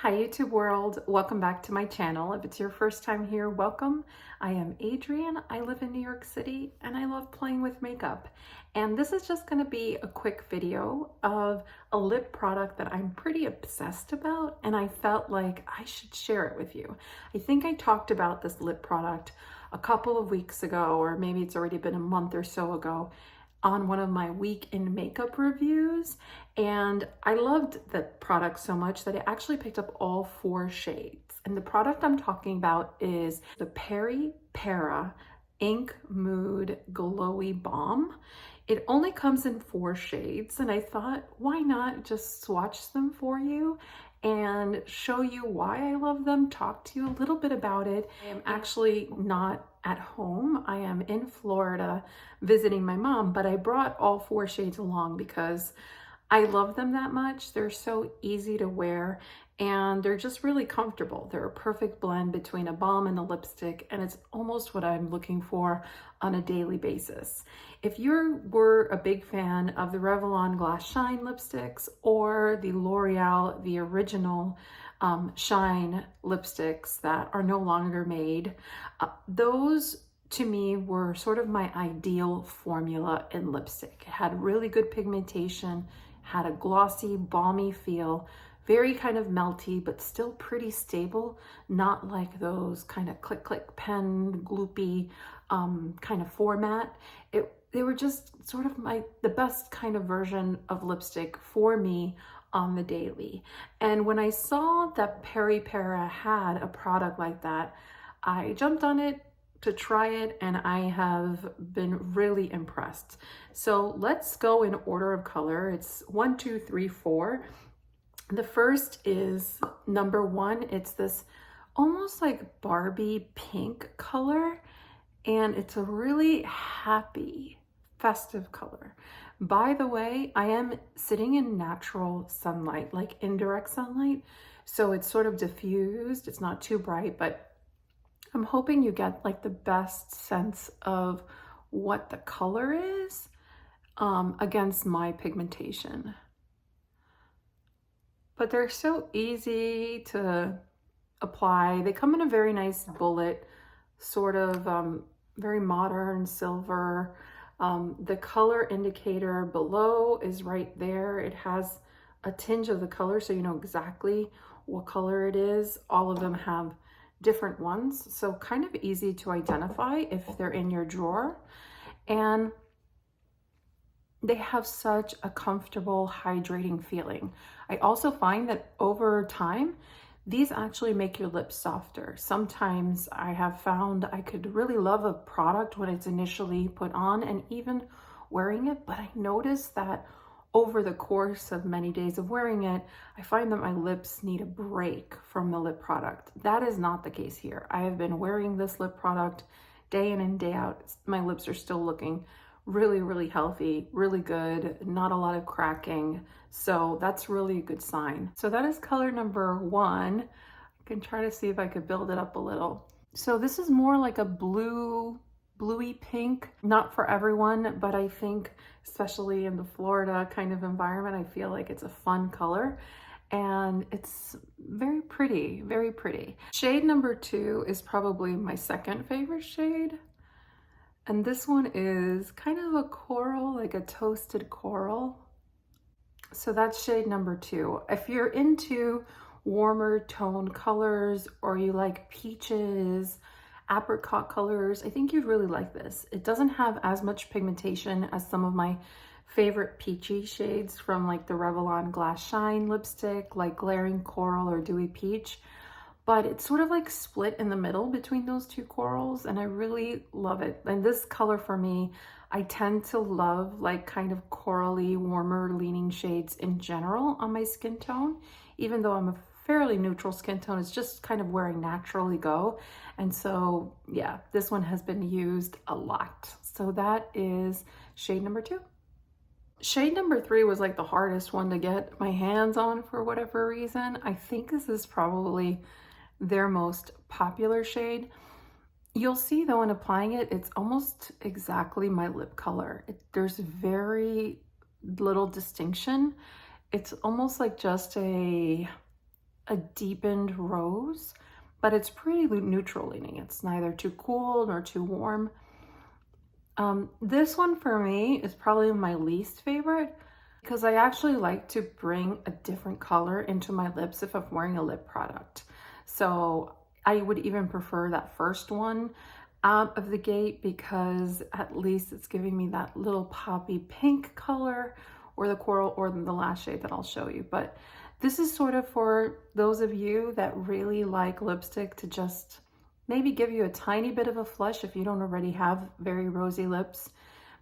Hi YouTube world, welcome back to my channel. If it's your first time here, welcome. I am Adrienne, I live in New York City and I love playing with makeup. And this is just gonna be a quick video of a lip product that I'm pretty obsessed about and I felt like I should share it with you. I think I talked about this lip product a couple of weeks ago, or maybe it's already been a month or so ago, on one of my week in makeup reviews, and I loved the product so much that I actually picked up all 4 shades. And the product I'm talking about is the Peripera Ink Mood Glowy Balm. It only comes in 4 shades, and I thought, why not just swatch them for you and show you why I love them, talk to you a little bit about it. I am actually not at home. I am in Florida visiting my mom, but I brought all 4 shades along because I love them that much. They're so easy to wear and they're just really comfortable. They're a perfect blend between a balm and a lipstick, and it's almost what I'm looking for on a daily basis. If you were a big fan of the Revlon Glass Shine lipsticks or the L'Oreal, the original Shine lipsticks that are no longer made, those to me were sort of my ideal formula in lipstick. It had really good pigmentation, had a glossy, balmy feel, very kind of melty, but still pretty stable, not like those kind of click pen, gloopy kind of format. They were just sort of the best kind of version of lipstick for me on the daily. And when I saw that Peripera had a product like that, I jumped on it to try it and I have been really impressed. So let's go in order of color. It's 1, 2, 3, 4. The first is number 1. It's this almost like Barbie pink color, and it's a really happy, festive color. By the way, I am sitting in natural sunlight, like indirect sunlight, so it's sort of diffused. It's not too bright, but I'm hoping you get like the best sense of what the color is against my pigmentation. But they're so easy to apply. They come in a very nice bullet, sort of very modern silver. The color indicator below is right there. It has a tinge of the color, so you know exactly what color it is. All of them have different ones, so kind of easy to identify if they're in your drawer. And they have such a comfortable, hydrating feeling. I also find that over time, these actually make your lips softer. Sometimes I have found I could really love a product when it's initially put on and even wearing it, but I noticed that over the course of many days of wearing it, I find that my lips need a break from the lip product. That is not the case here. I have been wearing this lip product day in and day out. My lips are still looking really healthy, really good, not a lot of cracking. So that's really a good sign. So that is color number 1. I can try to see if I could build it up a little. So this is more like a bluey pink, not for everyone, but I think especially in the Florida kind of environment, I feel like it's a fun color and it's very pretty, very pretty. Shade number 2 is probably my second favorite shade. And this one is kind of a coral, like a toasted coral. So that's shade number 2. If you're into warmer toned colors or you like peaches, apricot colors, I think you'd really like this. It doesn't have as much pigmentation as some of my favorite peachy shades from like the Revlon Glass Shine lipstick, like Glaring Coral or Dewy Peach. But it's sort of like split in the middle between those 2 corals, and I really love it. And this color for me, I tend to love like kind of corally, warmer leaning shades in general on my skin tone. Even though I'm a fairly neutral skin tone, it's just kind of where I naturally go. And so yeah, this one has been used a lot. So that is shade number 2. Shade number 3 was like the hardest one to get my hands on for whatever reason. I think this is probably their most popular shade. You'll see though in applying it, it's almost exactly my lip color. There's very little distinction. It's almost like just a a deepened rose, but it's pretty neutral leaning. It's neither too cool nor too warm. This one for me is probably my least favorite because I actually like to bring a different color into my lips if I'm wearing a lip product. So I would even prefer that first one out of the gate because at least it's giving me that little poppy pink color or the coral or the last shade that I'll show you. But this is sort of for those of you that really like lipstick to just maybe give you a tiny bit of a flush if you don't already have very rosy lips,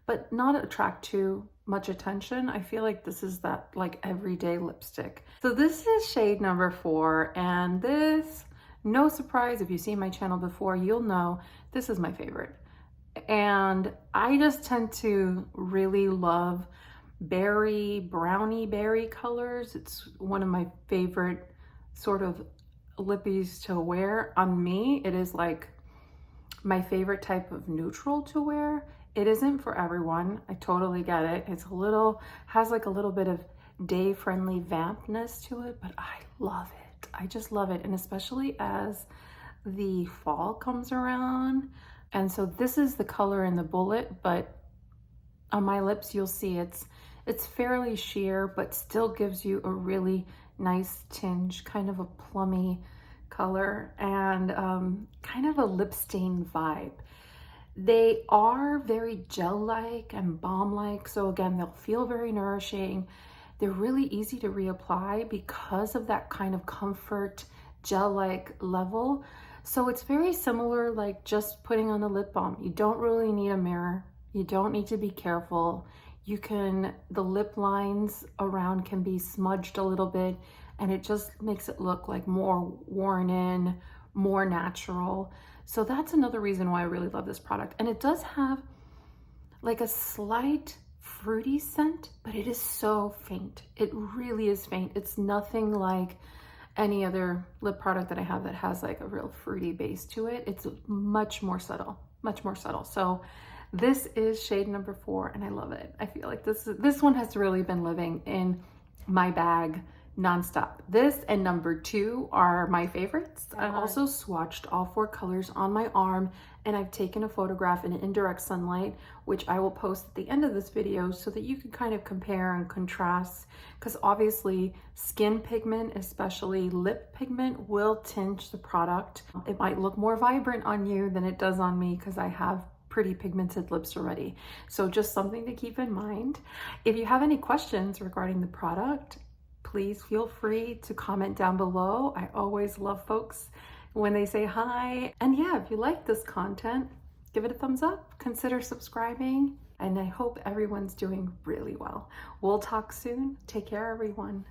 but not attract too much attention. I feel like this is that like everyday lipstick. So this is shade number 4, and this, no surprise, if you've seen my channel before, you'll know this is my favorite. And I just tend to really love brownie berry colors. It's one of my favorite sort of lippies to wear. On me, it is like my favorite type of neutral to wear. It isn't for everyone. I totally get it. It's has like a little bit of day-friendly vampness to it, but I love it. I just love it. And especially as the fall comes around. And so this is the color in the bullet, but on my lips, you'll see it's fairly sheer, but still gives you a really nice tinge, kind of a plummy color, and kind of a lip stain vibe. They are very gel-like and balm-like, so again, they'll feel very nourishing. They're really easy to reapply because of that kind of comfort gel-like level. So it's very similar, like just putting on a lip balm. You don't really need a mirror. You don't need to be careful. The lip lines around can be smudged a little bit, and it just makes it look like more worn in, more natural. So that's another reason why I really love this product. And it does have like a slight fruity scent, but it is so faint. It really is faint. It's nothing like any other lip product that I have that has like a real fruity base to it. It's much more subtle, much more subtle. So this is shade number 4, and I love it. I feel like this one has really been living in my bag nonstop. This and number 2 are my favorites. I also swatched all 4 colors on my arm, and I've taken a photograph in indirect sunlight, which I will post at the end of this video so that you can kind of compare and contrast, because obviously skin pigment, especially lip pigment, will tinge the product. It might look more vibrant on you than it does on me because I have pretty pigmented lips already. So just something to keep in mind. If you have any questions regarding the product, please feel free to comment down below. I always love folks when they say hi. And yeah, if you like this content, give it a thumbs up, consider subscribing, and I hope everyone's doing really well. We'll talk soon. Take care, everyone.